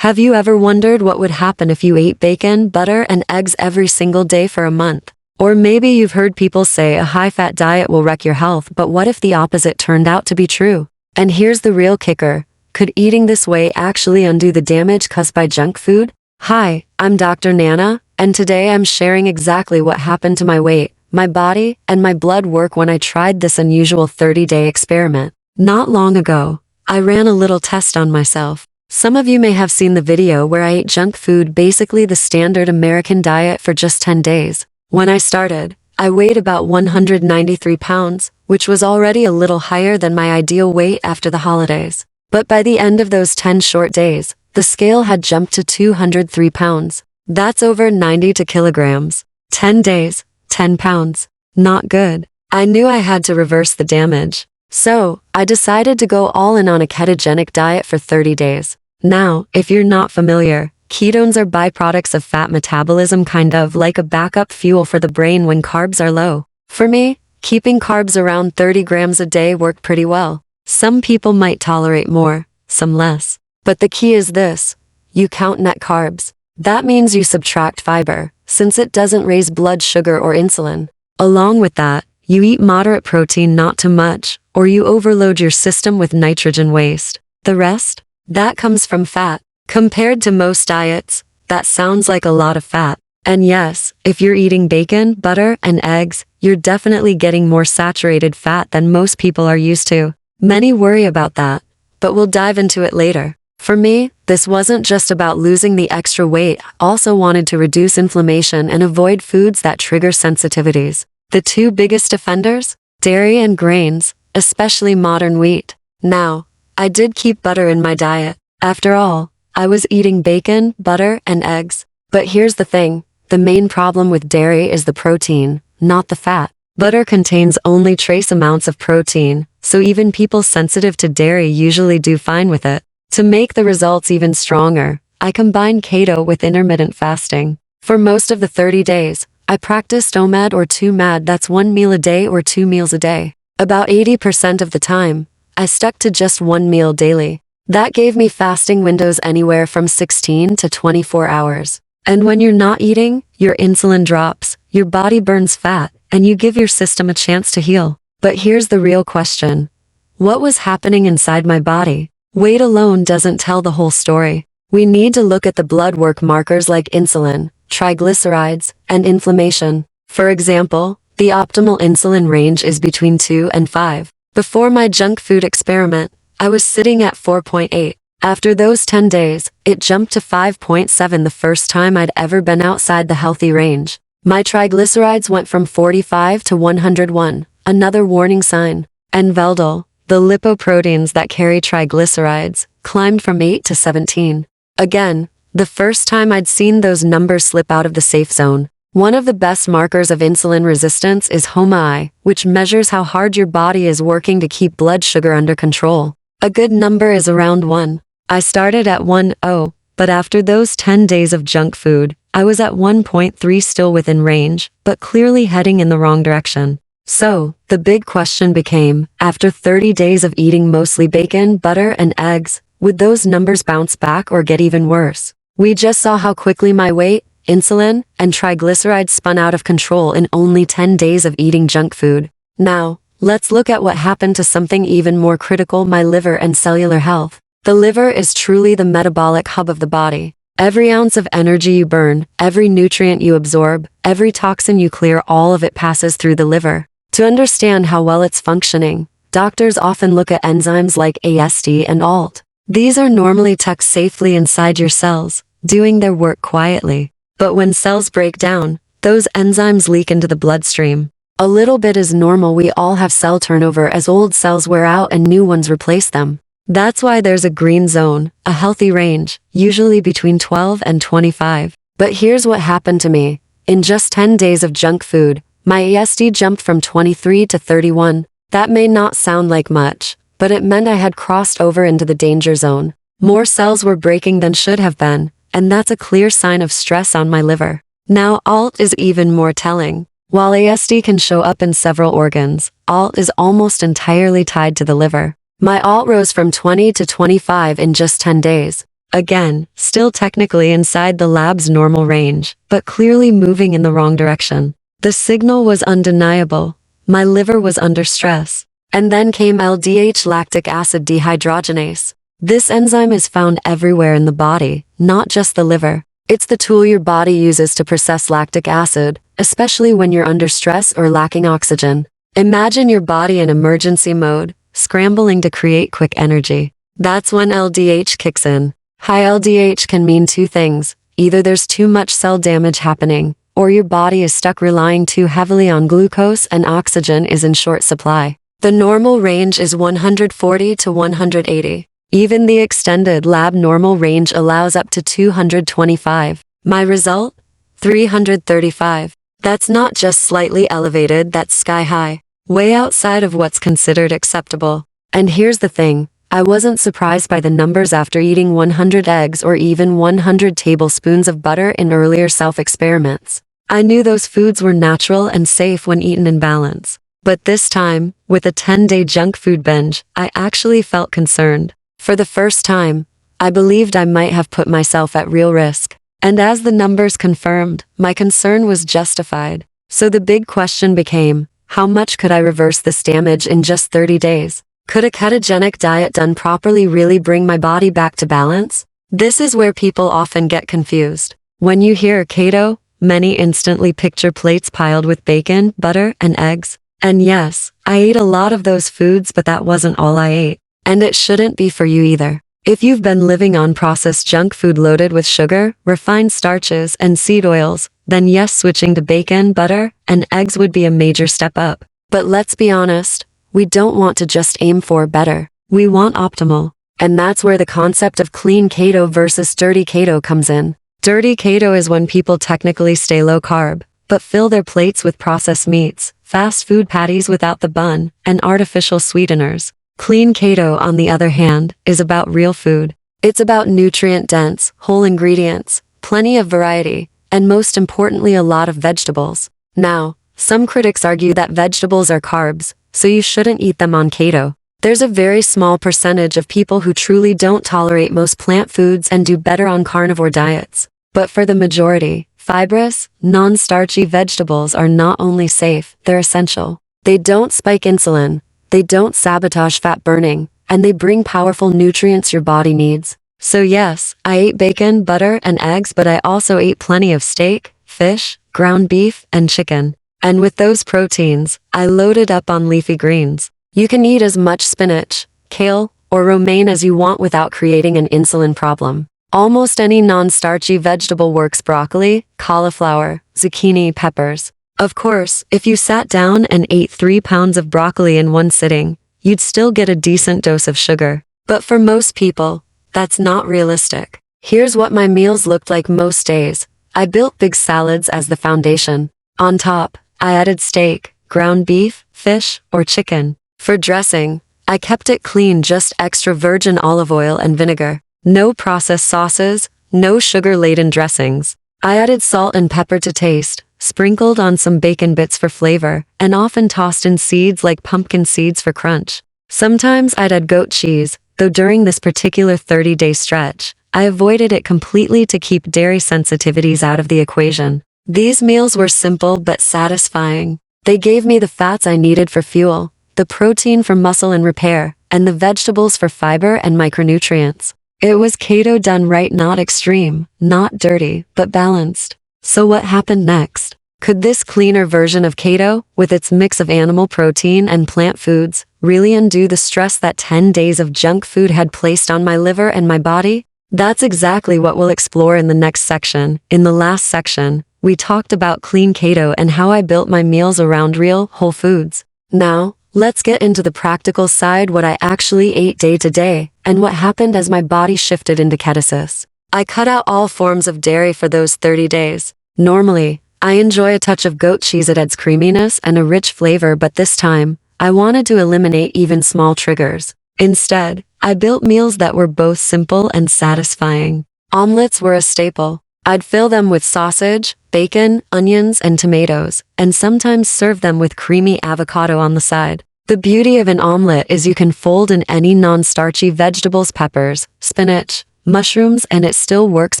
Have you ever wondered what would happen if you ate bacon, butter, and eggs every single day for a month? Or maybe you've heard people say a high-fat diet will wreck your health, but what if the opposite turned out to be true? And here's the real kicker. Could eating this way actually undo the damage caused by junk food? Hi, I'm Dr. Nana, and today I'm sharing exactly what happened to my weight, my body, and my blood work when I tried this unusual 30-day experiment. Not long ago, I ran a little test on myself. Some of you may have seen the video where I ate junk food, basically the standard American diet, for just 10 days. When I started, I weighed about 193 pounds, which was already a little higher than my ideal weight after the holidays. But by the end of those 10 short days, the scale had jumped to 203 pounds. That's over 92 kilograms. 10 days, 10 pounds. Not good. I knew I had to reverse the damage. So, I decided to go all in on a ketogenic diet for 30 days. Now, if you're not familiar, ketones are byproducts of fat metabolism, kind of like a backup fuel for the brain when carbs are low. For me, keeping carbs around 30 grams a day worked pretty well. Some people might tolerate more, some less. But the key is this: you count net carbs. That means you subtract fiber, since it doesn't raise blood sugar or insulin. Along with that, you eat moderate protein, not too much, or you overload your system with nitrogen waste. The rest? That comes from fat. Compared to most diets, that sounds like a lot of fat. And yes, if you're eating bacon, butter, and eggs, you're definitely getting more saturated fat than most people are used to. Many worry about that, but we'll dive into it later. For me, this wasn't just about losing the extra weight. I also wanted to reduce inflammation and avoid foods that trigger sensitivities. The two biggest offenders? Dairy and grains, especially modern wheat. Now, I did keep butter in my diet. After all, I was eating bacon, butter, and eggs. But here's the thing. The main problem with dairy is the protein, not the fat. Butter contains only trace amounts of protein, so even people sensitive to dairy usually do fine with it. To make the results even stronger, I combined keto with intermittent fasting. For most of the 30 days, I practiced OMAD or 2MAD, that's 1 meal a day or 2 meals a day. About 80% of the time, I stuck to just 1 meal daily. That gave me fasting windows anywhere from 16 to 24 hours. And when you're not eating, your insulin drops, your body burns fat, and you give your system a chance to heal. But here's the real question. What was happening inside my body? Weight alone doesn't tell the whole story. We need to look at the blood work markers like insulin, triglycerides, and inflammation. For example, the optimal insulin range is between 2 and 5. Before my junk food experiment, I was sitting at 4.8. After those 10 days, it jumped to 5.7, the first time I'd ever been outside the healthy range. My triglycerides went from 45 to 101, another warning sign. And LDL, the lipoproteins that carry triglycerides, climbed from 8 to 17. Again, the first time I'd seen those numbers slip out of the safe zone. One of the best markers of insulin resistance is HOMA-I, which measures how hard your body is working to keep blood sugar under control. A good number is around 1. I started at 1.0, but after those 10 days of junk food, I was at 1.3, still within range, but clearly heading in the wrong direction. So, the big question became, after 30 days of eating mostly bacon, butter, and eggs, would those numbers bounce back or get even worse? We just saw how quickly my weight, insulin, and triglycerides spun out of control in only 10 days of eating junk food. Now, let's look at what happened to something even more critical: my liver and cellular health. The liver is truly the metabolic hub of the body. Every ounce of energy you burn, every nutrient you absorb, every toxin you clear, all of it passes through the liver. To understand how well it's functioning, doctors often look at enzymes like AST and ALT. These are normally tucked safely inside your cells, doing their work quietly. But when cells break down, those enzymes leak into the bloodstream. A little bit is normal. We all have cell turnover as old cells wear out and new ones replace them. That's why there's a green zone, a healthy range, usually between 12 and 25. But here's what happened to me. In just 10 days of junk food, my AST jumped from 23 to 31. That may not sound like much, but it meant I had crossed over into the danger zone. More cells were breaking than should have been, and that's a clear sign of stress on my liver. Now, ALT is even more telling. While AST can show up in several organs, ALT is almost entirely tied to the liver. My ALT rose from 20 to 25 in just 10 days. Again, still technically inside the lab's normal range, but clearly moving in the wrong direction. The signal was undeniable. My liver was under stress. And then came LDH, lactic acid dehydrogenase. This enzyme is found everywhere in the body, not just the liver. It's the tool your body uses to process lactic acid, especially when you're under stress or lacking oxygen. Imagine your body in emergency mode, scrambling to create quick energy. That's when LDH kicks in. High LDH can mean two things. Either there's too much cell damage happening, or your body is stuck relying too heavily on glucose and oxygen is in short supply. The normal range is 140 to 180. Even the extended lab normal range allows up to 225. My result? 335. That's not just slightly elevated, that's sky high. Way outside of what's considered acceptable. And here's the thing. I wasn't surprised by the numbers after eating 100 eggs or even 100 tablespoons of butter in earlier self-experiments. I knew those foods were natural and safe when eaten in balance. But this time, with a 10-day junk food binge, I actually felt concerned. For the first time, I believed I might have put myself at real risk. And as the numbers confirmed, my concern was justified. So the big question became, how much could I reverse this damage in just 30 days? Could a ketogenic diet done properly really bring my body back to balance? This is where people often get confused. When you hear keto, many instantly picture plates piled with bacon, butter, and eggs. And yes, I ate a lot of those foods, but that wasn't all I ate. And it shouldn't be for you either. If you've been living on processed junk food loaded with sugar, refined starches, and seed oils, then yes, switching to bacon, butter, and eggs would be a major step up. But let's be honest, we don't want to just aim for better. We want optimal. And that's where the concept of clean keto versus dirty keto comes in. Dirty keto is when people technically stay low carb, but fill their plates with processed meats, fast food patties without the bun, and artificial sweeteners. Clean keto, on the other hand, is about real food. It's about nutrient-dense, whole ingredients, plenty of variety, and most importantly a lot of vegetables. Now, some critics argue that vegetables are carbs, so you shouldn't eat them on keto. There's a very small percentage of people who truly don't tolerate most plant foods and do better on carnivore diets. But for the majority, fibrous, non-starchy vegetables are not only safe, they're essential. They don't spike insulin, they don't sabotage fat burning, and they bring powerful nutrients your body needs. So yes, I ate bacon, butter, and eggs, but I also ate plenty of steak, fish, ground beef, and chicken. And with those proteins, I loaded up on leafy greens. You can eat as much spinach, kale, or romaine as you want without creating an insulin problem. Almost any non-starchy vegetable works: broccoli, cauliflower, zucchini, peppers. Of course, if you sat down and ate 3 pounds of broccoli in one sitting, you'd still get a decent dose of sugar. But for most people, that's not realistic. Here's what my meals looked like most days. I built big salads as the foundation. On top, I added steak, ground beef, fish, or chicken. For dressing, I kept it clean, just extra virgin olive oil and vinegar. No processed sauces, no sugar-laden dressings. I added salt and pepper to taste, sprinkled on some bacon bits for flavor, and often tossed in seeds like pumpkin seeds for crunch. Sometimes I'd add goat cheese, though during this particular 30-day stretch, I avoided it completely to keep dairy sensitivities out of the equation. These meals were simple but satisfying. They gave me the fats I needed for fuel, the protein for muscle and repair, and the vegetables for fiber and micronutrients. It was keto done right, not extreme, not dirty, but balanced. So what happened next? Could this cleaner version of keto, with its mix of animal protein and plant foods, really undo the stress that 10 days of junk food had placed on my liver and my body? That's exactly what we'll explore in the next section. In the last section, we talked about clean keto and how I built my meals around real, whole foods. Now, let's get into the practical side, what I actually ate day to day, and what happened as my body shifted into ketosis. I cut out all forms of dairy for those 30 days. Normally, I enjoy a touch of goat cheese. It adds creaminess and a rich flavor, but this time, I wanted to eliminate even small triggers. Instead, I built meals that were both simple and satisfying. Omelets were a staple. I'd fill them with sausage, bacon, onions, and tomatoes, and sometimes serve them with creamy avocado on the side. The beauty of an omelet is you can fold in any non-starchy vegetables: peppers, spinach, mushrooms, and it still works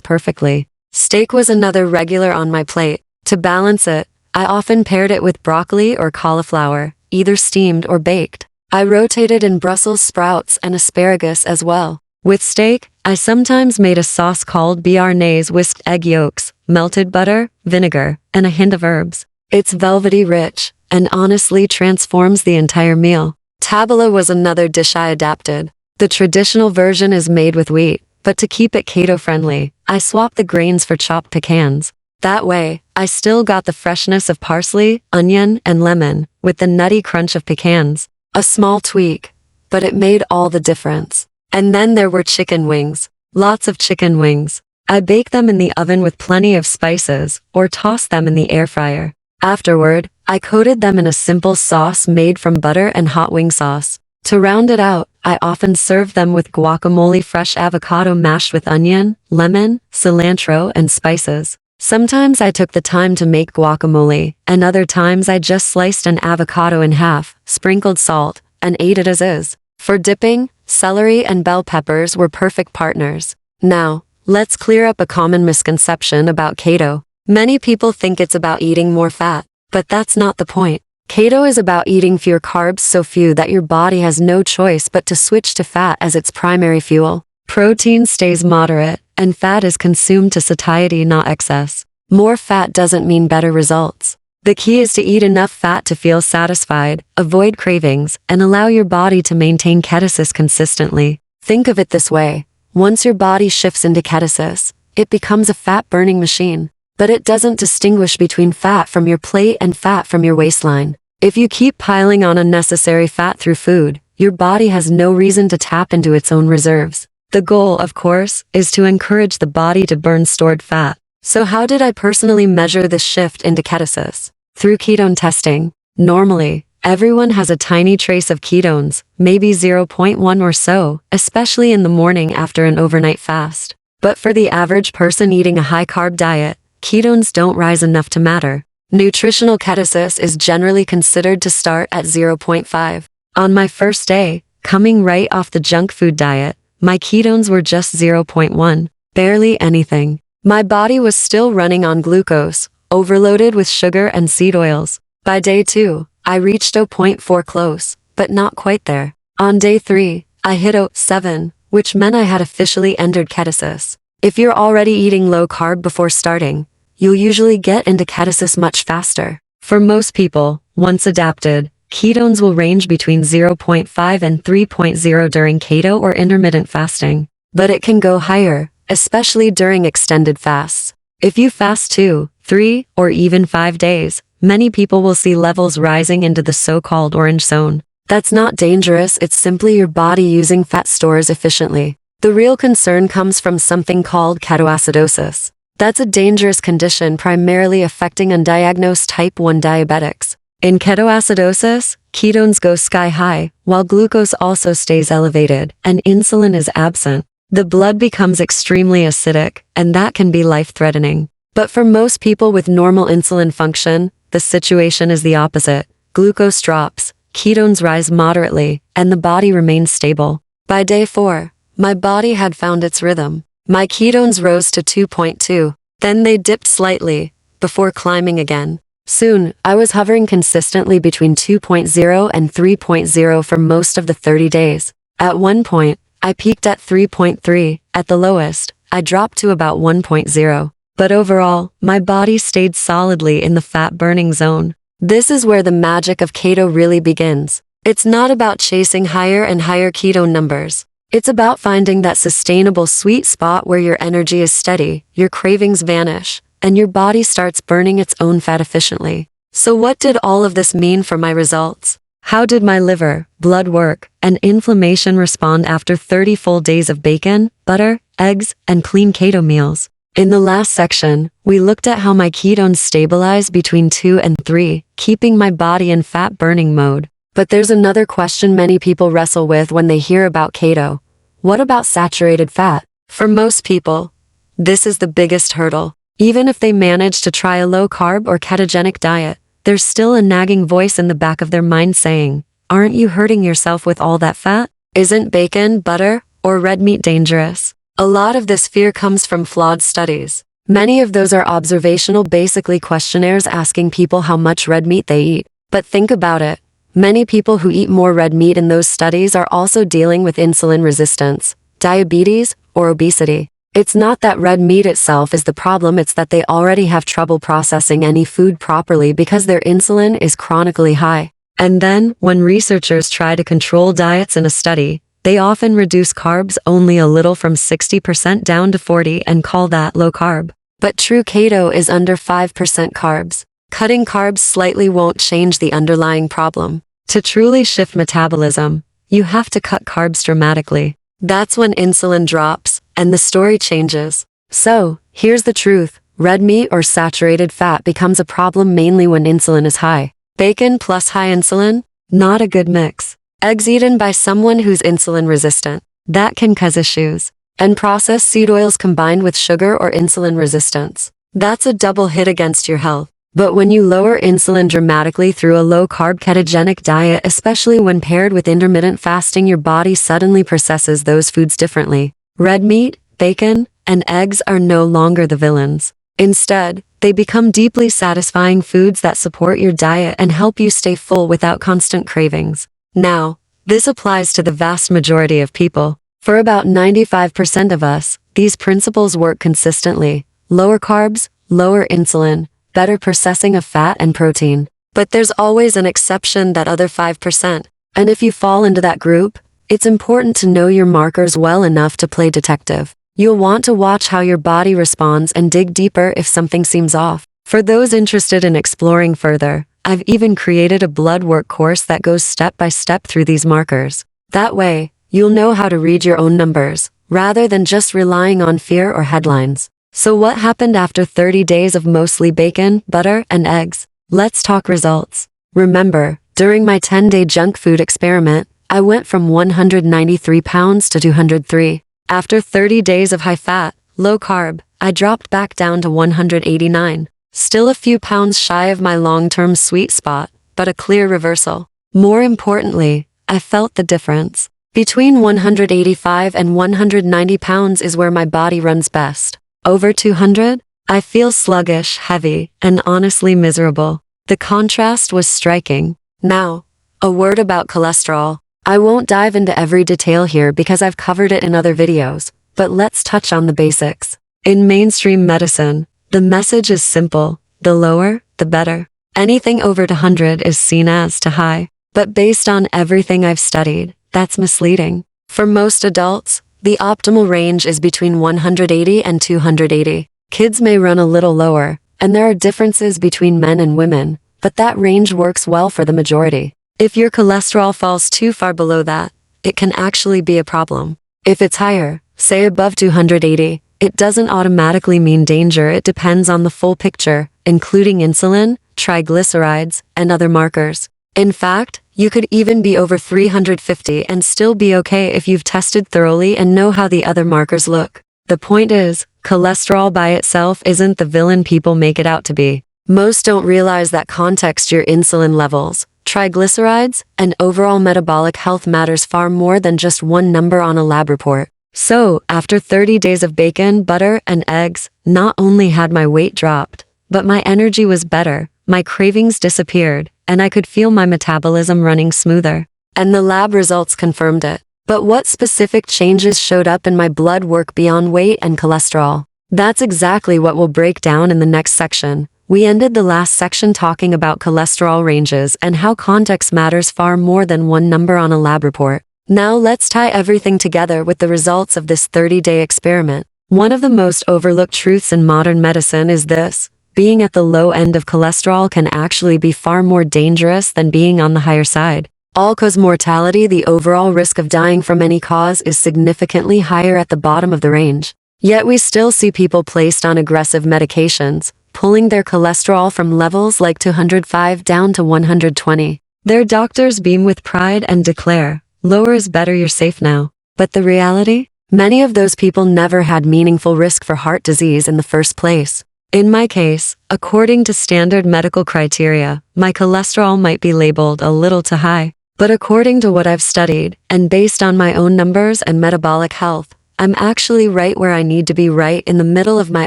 perfectly. Steak was another regular on my plate. To balance it, I often paired it with broccoli or cauliflower, either steamed or baked. I rotated in Brussels sprouts and asparagus as well. With steak, I sometimes made a sauce called béarnaise, whisked egg yolks, melted butter, vinegar, and a hint of herbs. It's velvety rich, and honestly transforms the entire meal. Tabbouleh was another dish I adapted. The traditional version is made with wheat, but to keep it keto-friendly, I swapped the grains for chopped pecans. That way, I still got the freshness of parsley, onion, and lemon, with the nutty crunch of pecans. A small tweak, but it made all the difference. And then there were chicken wings. Lots of chicken wings. I bake them in the oven with plenty of spices, or toss them in the air fryer. Afterward, I coated them in a simple sauce made from butter and hot wing sauce. To round it out, I often served them with guacamole, fresh avocado mashed with onion, lemon, cilantro, and spices. Sometimes I took the time to make guacamole, and other times I just sliced an avocado in half, sprinkled salt, and ate it as is. For dipping, celery and bell peppers were perfect partners. Now, let's clear up a common misconception about keto. Many people think it's about eating more fat, but that's not the point. Keto is about eating fewer carbs, so few that your body has no choice but to switch to fat as its primary fuel. Protein stays moderate, and fat is consumed to satiety, not excess. More fat doesn't mean better results. The key is to eat enough fat to feel satisfied, avoid cravings, and allow your body to maintain ketosis consistently. Think of it this way. Once your body shifts into ketosis, it becomes a fat-burning machine. But it doesn't distinguish between fat from your plate and fat from your waistline. If you keep piling on unnecessary fat through food, your body has no reason to tap into its own reserves. The goal, of course, is to encourage the body to burn stored fat. So how did I personally measure this shift into ketosis? Through ketone testing. Normally, everyone has a tiny trace of ketones, maybe 0.1 or so, especially in the morning after an overnight fast. But for the average person eating a high-carb diet, ketones don't rise enough to matter. Nutritional ketosis is generally considered to start at 0.5. On my first day, coming right off the junk food diet, my ketones were just 0.1, barely anything. My body was still running on glucose, overloaded with sugar and seed oils. By day 2, I reached 0.4, close, but not quite there. On day 3, I hit 0.7, which meant I had officially entered ketosis. If you're already eating low carb before starting, you'll usually get into ketosis much faster. For most people, once adapted, ketones will range between 0.5 and 3.0 during keto or intermittent fasting. But it can go higher, especially during extended fasts. If you fast 2, 3, or even 5 days, many people will see levels rising into the so-called orange zone. That's not dangerous, it's simply your body using fat stores efficiently. The real concern comes from something called ketoacidosis. That's a dangerous condition primarily affecting undiagnosed type 1 diabetics. In ketoacidosis, ketones go sky high, while glucose also stays elevated, and insulin is absent. The blood becomes extremely acidic, and that can be life-threatening. But for most people with normal insulin function, the situation is the opposite. Glucose drops, ketones rise moderately, and the body remains stable. By day 4, my body had found its rhythm. My ketones rose to 2.2, then they dipped slightly, before climbing again. Soon, I was hovering consistently between 2.0 and 3.0 for most of the 30 days. At one point, I peaked at 3.3, at the lowest, I dropped to about 1.0. But overall, my body stayed solidly in the fat-burning zone. This is where the magic of keto really begins. It's not about chasing higher and higher ketone numbers. It's about finding that sustainable sweet spot where your energy is steady, your cravings vanish, and your body starts burning its own fat efficiently. So what did all of this mean for my results? How did my liver, blood work, and inflammation respond after 30 full days of bacon, butter, eggs, and clean keto meals? In the last section, we looked at how my ketones stabilize between 2 and 3, keeping my body in fat-burning mode. But there's another question many people wrestle with when they hear about keto. What about saturated fat? For most people, this is the biggest hurdle. Even if they manage to try a low-carb or ketogenic diet, there's still a nagging voice in the back of their mind saying, "Aren't you hurting yourself with all that fat? Isn't bacon, butter, or red meat dangerous?" A lot of this fear comes from flawed studies. Many of those are observational, basically questionnaires asking people how much red meat they eat. But think about it. Many people who eat more red meat in those studies are also dealing with insulin resistance, diabetes, or obesity. It's not that red meat itself is the problem, it's that they already have trouble processing any food properly because their insulin is chronically high. And then, when researchers try to control diets in a study, they often reduce carbs only a little from 60% down to 40% and call that low carb. But true keto is under 5% carbs. Cutting carbs slightly won't change the underlying problem. To truly shift metabolism, you have to cut carbs dramatically. That's when insulin drops, and the story changes. So, here's the truth. Red meat or saturated fat becomes a problem mainly when insulin is high. Bacon plus high insulin? Not a good mix. Eggs eaten by someone who's insulin resistant? That can cause issues. And processed seed oils combined with sugar or insulin resistance? That's a double hit against your health. But when you lower insulin dramatically through a low-carb ketogenic diet, especially when paired with intermittent fasting, your body suddenly processes those foods differently. Red meat, bacon, and eggs are no longer the villains. Instead, they become deeply satisfying foods that support your diet and help you stay full without constant cravings. Now, this applies to the vast majority of people. For about 95% of us, these principles work consistently. Lower carbs, lower insulin, better processing of fat and protein. But there's always an exception, that other 5%. And if you fall into that group, it's important to know your markers well enough to play detective. You'll want to watch how your body responds and dig deeper if something seems off. For those interested in exploring further, I've even created a blood work course that goes step by step through these markers. That way, you'll know how to read your own numbers, rather than just relying on fear or headlines. So what happened after 30 days of mostly bacon, butter, and eggs? Let's talk results. Remember, during my 10-day junk food experiment, I went from 193 pounds to 203. After 30 days of high-fat, low-carb, I dropped back down to 189. Still a few pounds shy of my long-term sweet spot, but a clear reversal. More importantly, I felt the difference. Between 185 and 190 pounds is where my body runs best. Over 200, I feel sluggish, heavy, and honestly miserable. The contrast was striking. Now, a word about cholesterol. I won't dive into every detail here because I've covered it in other videos, but let's touch on the basics. In mainstream medicine, the message is simple: the lower, the better. Anything over 200 is seen as too high, but based on everything I've studied, that's misleading. For most adults, the optimal range is between 180 and 280. Kids may run a little lower, and there are differences between men and women, but that range works well for the majority. If your cholesterol falls too far below that, it can actually be a problem. If it's higher, say above 280, it doesn't automatically mean danger. It depends on the full picture, including insulin, triglycerides, and other markers. In fact, you could even be over 350 and still be okay if you've tested thoroughly and know how the other markers look. The point is, cholesterol by itself isn't the villain people make it out to be. Most don't realize that context, your insulin levels, triglycerides, and overall metabolic health matters far more than just one number on a lab report. So, after 30 days of bacon, butter, and eggs, not only had my weight dropped, but my energy was better, my cravings disappeared, and I could feel my metabolism running smoother. And the lab results confirmed it. But what specific changes showed up in my blood work beyond weight and cholesterol? That's exactly what we'll break down in the next section. We ended the last section talking about cholesterol ranges and how context matters far more than one number on a lab report. Now let's tie everything together with the results of this 30-day experiment. One of the most overlooked truths in modern medicine is this: being at the low end of cholesterol can actually be far more dangerous than being on the higher side. All-cause mortality, the overall risk of dying from any cause, is significantly higher at the bottom of the range. Yet we still see people placed on aggressive medications, pulling their cholesterol from levels like 205 down to 120. Their doctors beam with pride and declare, "Lower is better, you're safe now." But the reality? Many of those people never had meaningful risk for heart disease in the first place. In my case, according to standard medical criteria, my cholesterol might be labeled a little too high. But according to what I've studied, and based on my own numbers and metabolic health, I'm actually right where I need to be, right in the middle of my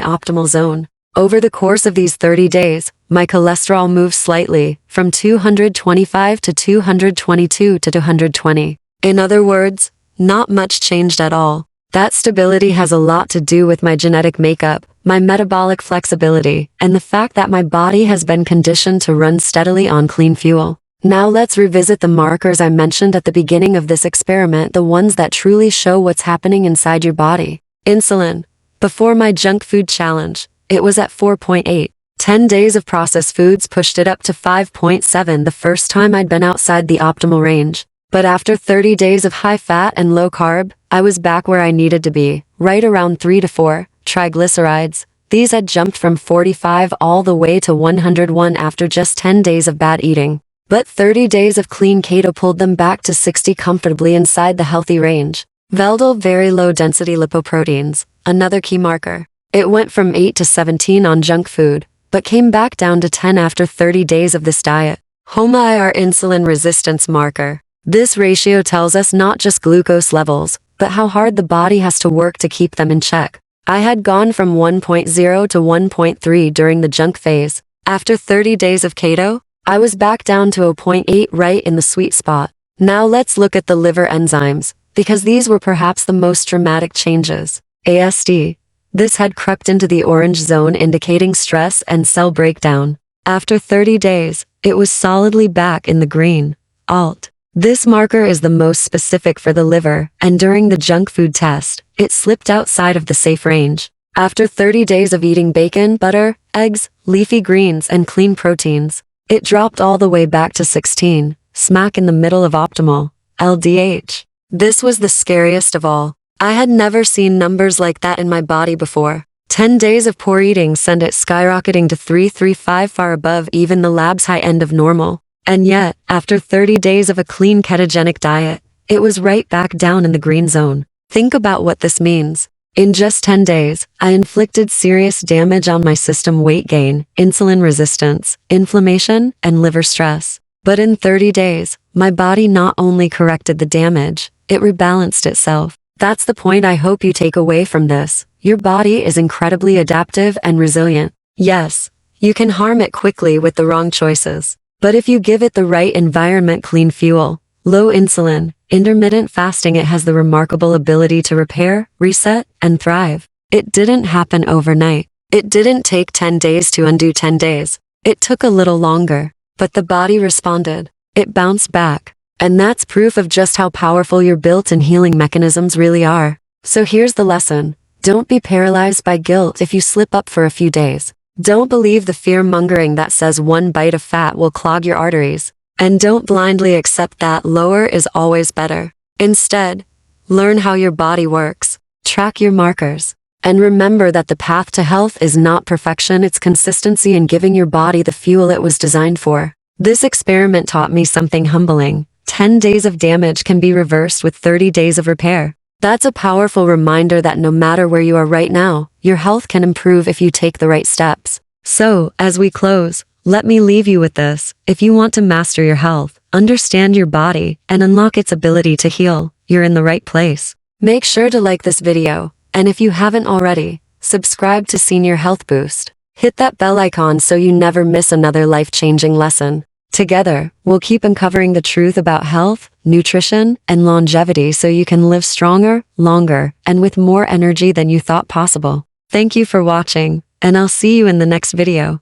optimal zone. Over the course of these 30 days, my cholesterol moved slightly, from 225 to 222 to 220. In other words, not much changed at all. That stability has a lot to do with my genetic makeup, my metabolic flexibility, and the fact that my body has been conditioned to run steadily on clean fuel. Now let's revisit the markers I mentioned at the beginning of this experiment, the ones that truly show what's happening inside your body. Insulin. Before my junk food challenge, it was at 4.8. 10 days of processed foods pushed it up to 5.7 the first time I'd been outside the optimal range. But after 30 days of high fat and low carb, I was back where I needed to be, right around 3 to 4. Triglycerides. These had jumped from 45 all the way to 101 after just 10 days of bad eating. But 30 days of clean keto pulled them back to 60, comfortably inside the healthy range. VLDL, very low density lipoproteins, another key marker. It went from 8 to 17 on junk food, but came back down to 10 after 30 days of this diet. HOMA, our insulin resistance marker. This ratio tells us not just glucose levels, but how hard the body has to work to keep them in check. I had gone from 1.0 to 1.3 during the junk phase. After 30 days of keto, I was back down to a 0.8, right in the sweet spot. Now let's look at the liver enzymes, because these were perhaps the most dramatic changes. AST. This had crept into the orange zone, indicating stress and cell breakdown. After 30 days, it was solidly back in the green. ALT. This marker is the most specific for the liver, and during the junk food test, it slipped outside of the safe range. After 30 days of eating bacon, butter, eggs, leafy greens, and clean proteins, it dropped all the way back to 16, smack in the middle of optimal. LDH. This was the scariest of all. I had never seen numbers like that in my body before. 10 days of poor eating sent it skyrocketing to 335, far above even the lab's high end of normal. And yet, after 30 days of a clean ketogenic diet, it was right back down in the green zone. Think about what this means. In just 10 days, I inflicted serious damage on my system: weight gain, insulin resistance, inflammation, and liver stress. But in 30 days, my body not only corrected the damage, it rebalanced itself. That's the point I hope you take away from this. Your body is incredibly adaptive and resilient. Yes, you can harm it quickly with the wrong choices. But if you give it the right environment, clean fuel, low insulin, intermittent fasting, it has the remarkable ability to repair, reset, and thrive. It didn't happen overnight. It didn't take 10 days to undo 10 days. It took a little longer, but the body responded. It bounced back. And that's proof of just how powerful your built-in healing mechanisms really are. So here's the lesson. Don't be paralyzed by guilt if you slip up for a few days. Don't believe the fear-mongering that says one bite of fat will clog your arteries. And don't blindly accept that lower is always better. Instead, learn how your body works. Track your markers. And remember that the path to health is not perfection, it's consistency in giving your body the fuel it was designed for. This experiment taught me something humbling. 10 days of damage can be reversed with 30 days of repair. That's a powerful reminder that no matter where you are right now, your health can improve if you take the right steps. So, as we close, let me leave you with this. If you want to master your health, understand your body, and unlock its ability to heal, you're in the right place. Make sure to like this video, and if you haven't already, subscribe to Senior Health Boost. Hit that bell icon so you never miss another life-changing lesson. Together, we'll keep uncovering the truth about health, nutrition, and longevity so you can live stronger, longer, and with more energy than you thought possible. Thank you for watching, and I'll see you in the next video.